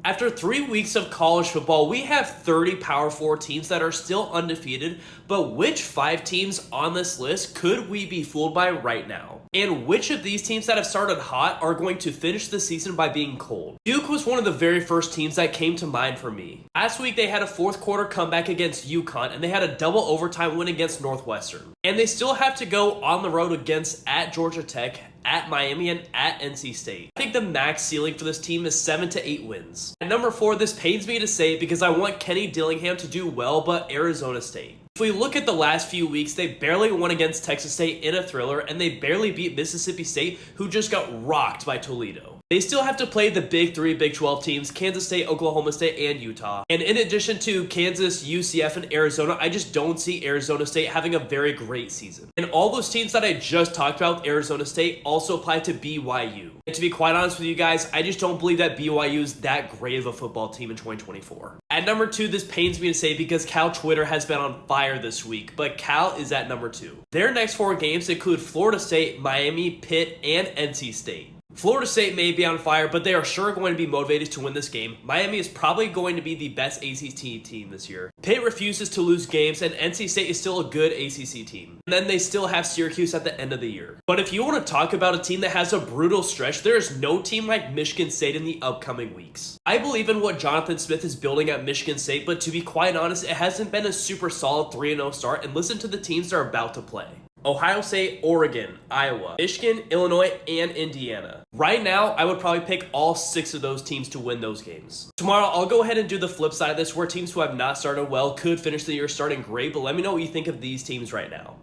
After 3 weeks of college football, we have 30 Power 4 teams that are still undefeated, but which 5 teams on this list could we be fooled by right now? And which of these teams that have started hot are going to finish the season by being cold? Duke was one of the very first teams that came to mind for me. Last week they had a fourth quarter comeback against UConn, and they had a double overtime win against Northwestern. And they still have to go on the road against at Georgia Tech, at Miami, and at NC State. I think the max ceiling for this team is 7 to 8 wins. At number 4, this pains me to say because I want Kenny Dillingham to do well, but Arizona State. If we look at the last few weeks, they barely won against Texas State in a thriller, and they barely beat Mississippi State, who just got rocked by Toledo. They still have to play the big 3 Big 12 teams, Kansas State, Oklahoma State, and Utah. And in addition to Kansas, UCF, and Arizona, I just don't see Arizona State having a very great season. And all those teams that I just talked about, Arizona State, also apply to BYU. And to be quite honest with you guys, I just don't believe that BYU is that great of a football team in 2024. At number 2, this pains me to say because Cal Twitter has been on fire this week, but Cal is at number 2. Their next 4 games include Florida State, Miami, Pitt, and NC State. Florida State may be on fire, but they are sure going to be motivated to win this game. Miami is probably going to be the best ACC team this year. Pitt refuses to lose games, and NC State is still a good ACC team. And then they still have Syracuse at the end of the year. But if you want to talk about a team that has a brutal stretch, there is no team like Michigan State in the upcoming weeks. I believe in what Jonathan Smith is building at Michigan State, but to be quite honest, it hasn't been a super solid 3-0 start, and listen to the teams they're about to play. Ohio State, Oregon, Iowa, Michigan, Illinois, and Indiana. Right now, I would probably pick all 6 of those teams to win those games. Tomorrow, I'll go ahead and do the flip side of this, where teams who have not started well could finish the year starting great, but let me know what you think of these teams right now.